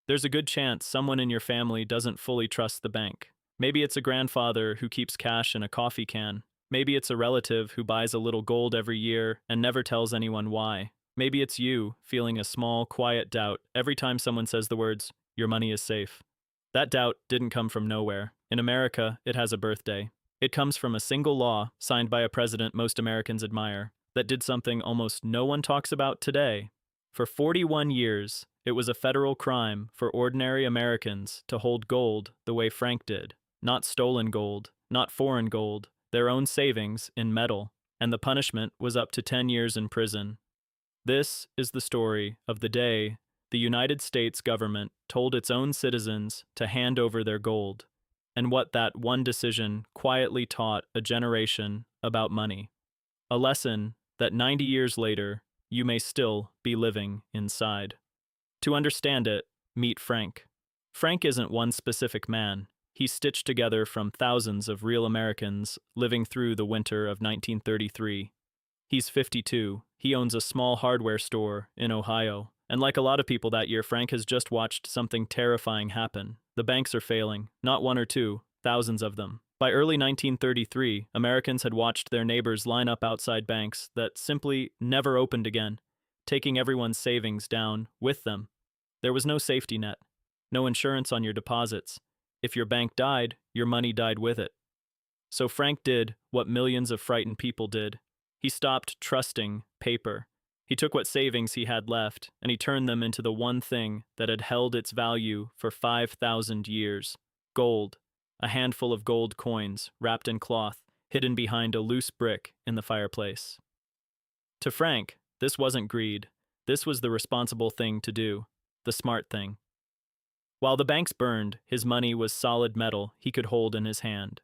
There's a good chance someone in your family doesn't fully trust the bank. Maybe it's a grandfather who keeps cash in a coffee can. Maybe it's a relative who buys a little gold every year and never tells anyone why. Maybe it's you feeling a small, quiet doubt every time someone says the words, "Your money is safe." That doubt didn't come from nowhere. In America, it has a birthday. It comes from a single law signed by a president most Americans admire that did something almost no one talks about today. For 41 years, it was a federal crime for ordinary Americans to hold gold the way Frank did. Not stolen gold, not foreign gold, their own savings in metal, and the punishment was up to 10 years in prison. This is the story of the day the United States government told its own citizens to hand over their gold, and what that one decision quietly taught a generation about money. A lesson that 90 years later, you may still be living inside. To understand it, meet Frank. Frank isn't one specific man. He's stitched together from thousands of real Americans living through the winter of 1933. He's 52. He owns a small hardware store in Ohio. And like a lot of people that year, Frank has just watched something terrifying happen. The banks are failing, not one or two, thousands of them. By early 1933, Americans had watched their neighbors line up outside banks that simply never opened again, taking everyone's savings down with them. There was no safety net, no insurance on your deposits. If your bank died, your money died with it. So Frank did what millions of frightened people did. He stopped trusting paper. He took what savings he had left, and he turned them into the one thing that had held its value for 5,000 years: gold. A handful of gold coins, wrapped in cloth, hidden behind a loose brick in the fireplace. To Frank, this wasn't greed. This was the responsible thing to do, the smart thing. While the banks burned, his money was solid metal he could hold in his hand.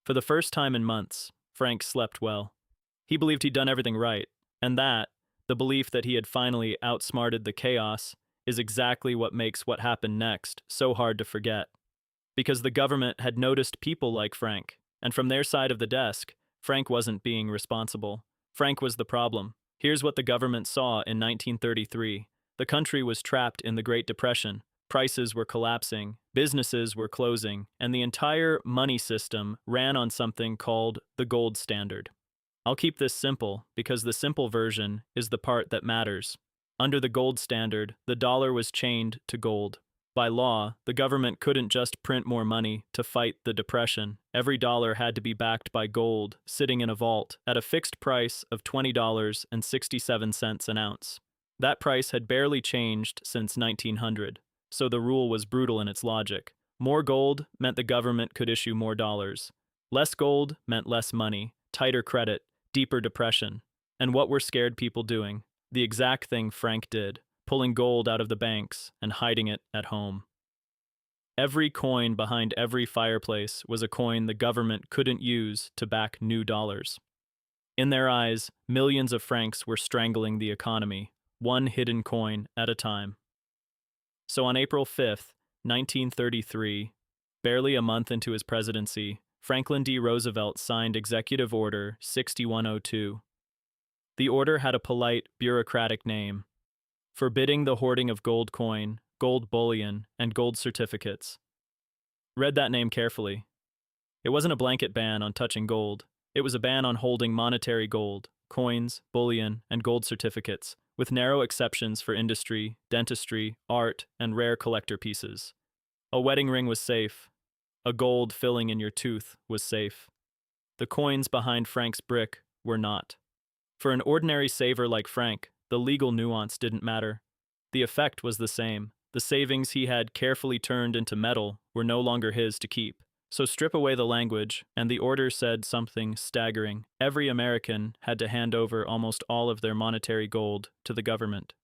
For the first time in months, Frank slept well. He believed he'd done everything right, and that, the belief that he had finally outsmarted the chaos, is exactly what makes what happened next so hard to forget. Because the government had noticed people like Frank, and from their side of the desk, Frank wasn't being responsible. Frank was the problem. Here's what the government saw in 1933. The country was trapped in the Great Depression. Prices were collapsing, businesses were closing, and the entire money system ran on something called the gold standard. I'll keep this simple because the simple version is the part that matters. Under the gold standard, the dollar was chained to gold. By law, the government couldn't just print more money to fight the depression. Every dollar had to be backed by gold, sitting in a vault, at a fixed price of $20.67 an ounce. That price had barely changed since 1900, so the rule was brutal in its logic. More gold meant the government could issue more dollars. Less gold meant less money, tighter credit, deeper depression. And what were scared people doing? The exact thing Frank did: pulling gold out of the banks and hiding it at home. Every coin behind every fireplace was a coin the government couldn't use to back new dollars. In their eyes, millions of francs were strangling the economy, one hidden coin at a time. So on April 5th, 1933, barely a month into his presidency, Franklin D. Roosevelt signed Executive Order 6102. The order had a polite, bureaucratic name: forbidding the hoarding of gold coin, gold bullion, and gold certificates. Read that name carefully. It wasn't a blanket ban on touching gold. It was a ban on holding monetary gold, coins, bullion, and gold certificates, with narrow exceptions for industry, dentistry, art, and rare collector pieces. A wedding ring was safe. A gold filling in your tooth was safe. The coins behind Frank's brick were not. For an ordinary saver like Frank, the legal nuance didn't matter. The effect was the same. The savings he had carefully turned into metal were no longer his to keep. So strip away the language, and the order said something staggering. Every American had to hand over almost all of their monetary gold to the government.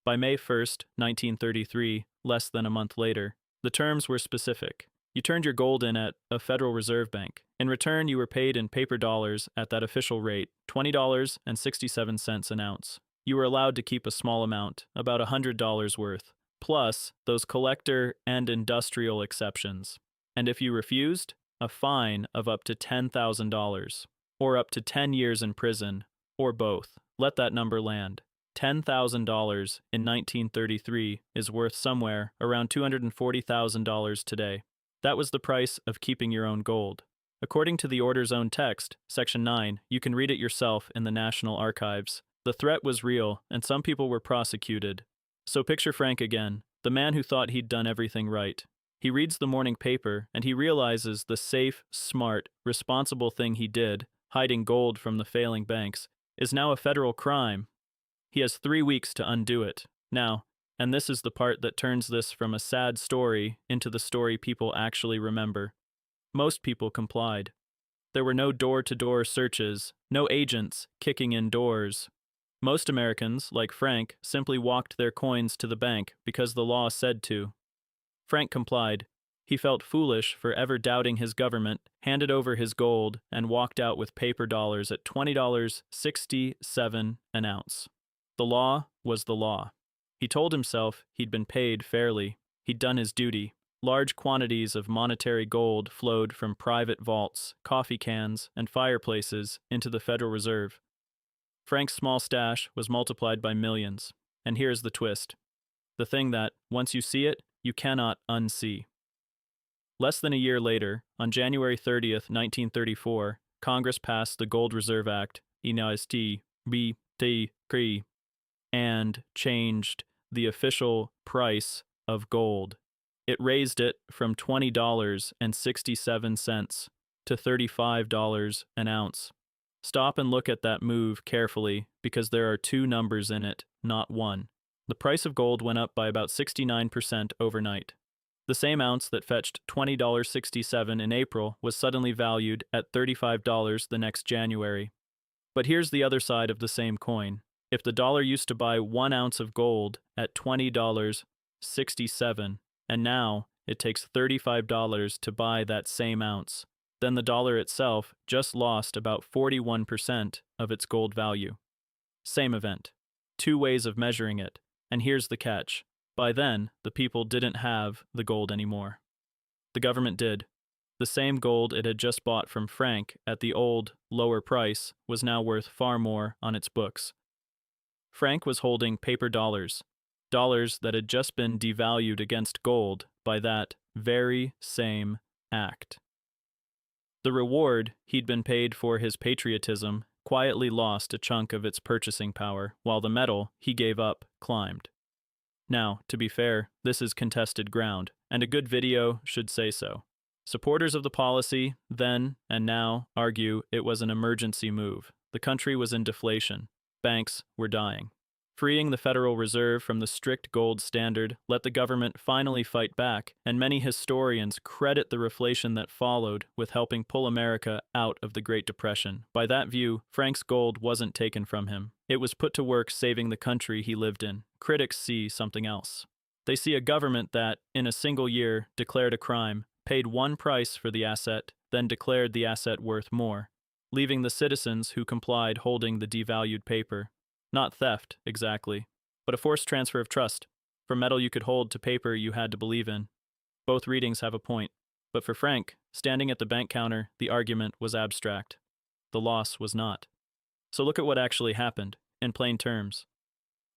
By May 1st, 1933, less than a month later, the terms were specific. You turned your gold in at a Federal Reserve Bank. In return, you were paid in paper dollars at that official rate, $20.67 an ounce. You were allowed to keep a small amount, about $100 worth, plus those collector and industrial exceptions. And if you refused, a fine of up to $10,000, or up to 10 years in prison, or both. Let that number land. $10,000 in 1933 is worth somewhere around $240,000 today. That was the price of keeping your own gold. According to the order's own text, Section 9, you can read it yourself in the National Archives. The threat was real, and some people were prosecuted. So picture Frank again, the man who thought he'd done everything right. He reads the morning paper, and he realizes the safe, smart, responsible thing he did, hiding gold from the failing banks, is now a federal crime. He has 3 weeks to undo it. Now, and this is the part that turns this from a sad story into the story people actually remember. Most people complied. There were no door-to-door searches, no agents kicking in doors. Most Americans, like Frank, simply walked their coins to the bank because the law said to. Frank complied. He felt foolish for ever doubting his government, handed over his gold, and walked out with paper dollars at $20.67 an ounce. The law was the law. He told himself he'd been paid fairly. He'd done his duty. Large quantities of monetary gold flowed from private vaults, coffee cans, and fireplaces into the Federal Reserve. Frank's small stash was multiplied by millions. And here's the twist. The thing that, once you see it, you cannot unsee. Less than a year later, on January 30th, 1934, Congress passed the Gold Reserve Act, and changed the official price of gold. It raised it from $20.67 to $35 an ounce. Stop and look at that move carefully because there are two numbers in it, not one. The price of gold went up by about 69% overnight. The same ounce that fetched $20.67 in April was suddenly valued at $35 the next January. But here's the other side of the same coin. If the dollar used to buy 1 ounce of gold at $20.67, and now it takes $35 to buy that same ounce, then the dollar itself just lost about 41% of its gold value. Same event. Two ways of measuring it. And here's the catch. By then, the people didn't have the gold anymore. The government did. The same gold it had just bought from Frank at the old, lower price was now worth far more on its books. Frank was holding paper dollars, dollars that had just been devalued against gold by that very same act. The reward he'd been paid for his patriotism quietly lost a chunk of its purchasing power, while the metal he gave up climbed. Now, to be fair, this is contested ground, and a good video should say so. Supporters of the policy, then and now, argue it was an emergency move. The country was in deflation. Banks were dying. Freeing the Federal Reserve from the strict gold standard let the government finally fight back, and many historians credit the reflation that followed with helping pull America out of the Great Depression. By that view, Frank's gold wasn't taken from him. It was put to work saving the country he lived in. Critics see something else. They see a government that, in a single year, declared a crime, paid one price for the asset, then declared the asset worth more, leaving the citizens who complied holding the devalued paper. Not theft, exactly, but a forced transfer of trust. From metal you could hold to paper you had to believe in. Both readings have a point, but for Frank, standing at the bank counter, the argument was abstract. The loss was not. So look at what actually happened, in plain terms.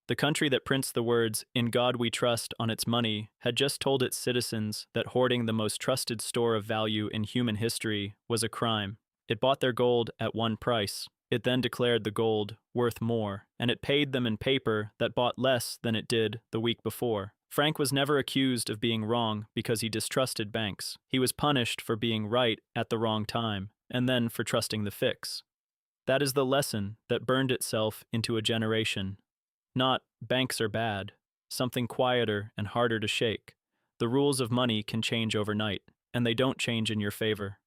The country that prints the words, "In God we trust," on its money had just told its citizens that hoarding the most trusted store of value in human history was a crime. It bought their gold at one price. It then declared the gold worth more, and it paid them in paper that bought less than it did the week before. Frank was never accused of being wrong because he distrusted banks. He was punished for being right at the wrong time, and then for trusting the fix. That is the lesson that burned itself into a generation. Not, banks are bad, something quieter and harder to shake. The rules of money can change overnight, and they don't change in your favor.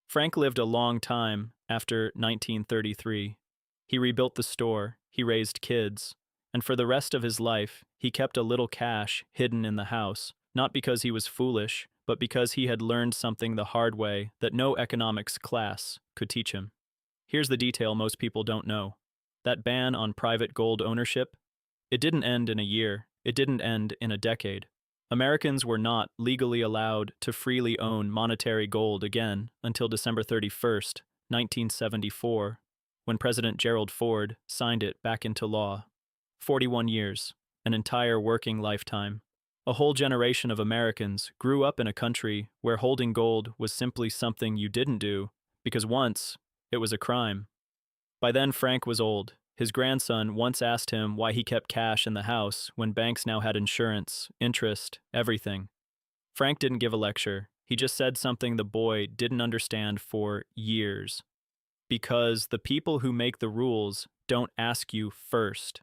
Frank lived a long time after 1933. He rebuilt the store, he raised kids, and for the rest of his life, he kept a little cash hidden in the house, not because he was foolish, but because he had learned something the hard way that no economics class could teach him. Here's the detail most people don't know. That ban on private gold ownership, it didn't end in a year, it didn't end in a decade. Americans were not legally allowed to freely own monetary gold again until December 31st, 1974, when President Gerald Ford signed it back into law. 41 years, an entire working lifetime. A whole generation of Americans grew up in a country where holding gold was simply something you didn't do, because once it was a crime. By then, Frank was old. His grandson once asked him why he kept cash in the house when banks now had insurance, interest, everything. Frank didn't give a lecture. He just said something the boy didn't understand for years. Because the people who make the rules don't ask you first.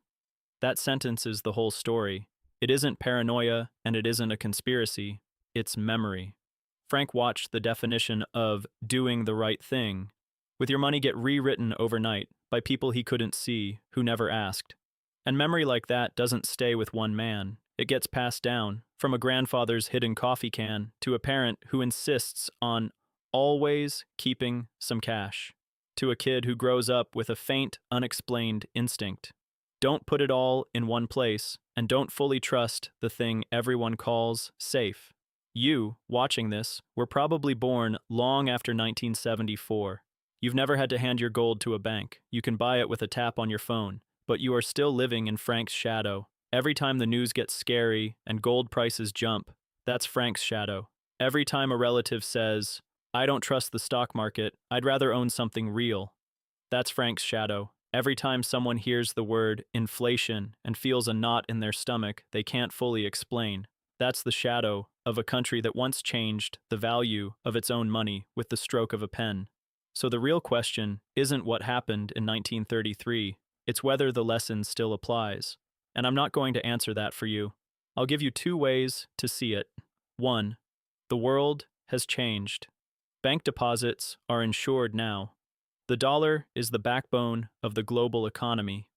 That sentence is the whole story. It isn't paranoia and it isn't a conspiracy. It's memory. Frank watched the definition of doing the right thing with your money get rewritten overnight by people he couldn't see, who never asked. And memory like that doesn't stay with one man. It gets passed down, from a grandfather's hidden coffee can to a parent who insists on always keeping some cash, to a kid who grows up with a faint, unexplained instinct. Don't put it all in one place, and don't fully trust the thing everyone calls safe. You, watching this, were probably born long after 1974. You've never had to hand your gold to a bank. You can buy it with a tap on your phone, but you are still living in Frank's shadow. Every time the news gets scary and gold prices jump, that's Frank's shadow. Every time a relative says, "I don't trust the stock market, I'd rather own something real," that's Frank's shadow. Every time someone hears the word inflation and feels a knot in their stomach they can't fully explain, that's the shadow of a country that once changed the value of its own money with the stroke of a pen. So the real question isn't what happened in 1933, it's whether the lesson still applies. And I'm not going to answer that for you. I'll give you two ways to see it. 1. The world has changed. Bank deposits are insured now. The dollar is the backbone of the global economy.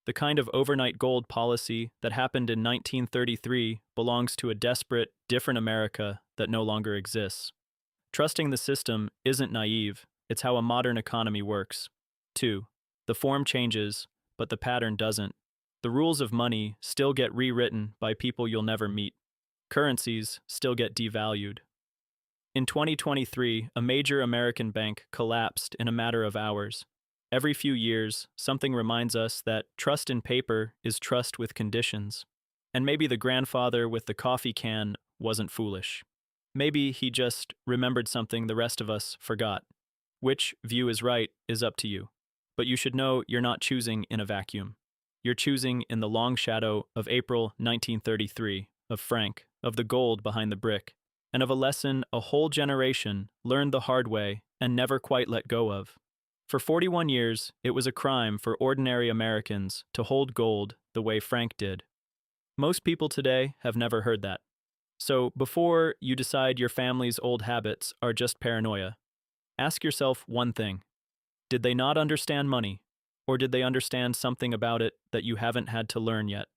The kind of overnight gold policy that happened in 1933 belongs to a desperate, different America that no longer exists. Trusting the system isn't naive, it's how a modern economy works. 2. The form changes, but the pattern doesn't. The rules of money still get rewritten by people you'll never meet. Currencies still get devalued. In 2023, a major American bank collapsed in a matter of hours. Every few years, something reminds us that trust in paper is trust with conditions. And maybe the grandfather with the coffee can wasn't foolish. Maybe he just remembered something the rest of us forgot. Which view is right is up to you. But you should know you're not choosing in a vacuum. You're choosing in the long shadow of April 1933, of Frank, of the gold behind the brick, and of a lesson a whole generation learned the hard way and never quite let go of. For 41 years, it was a crime for ordinary Americans to hold gold the way Frank did. Most people today have never heard that. So before you decide your family's old habits are just paranoia, ask yourself one thing. Did they not understand money? Or did they understand something about it that you haven't had to learn yet?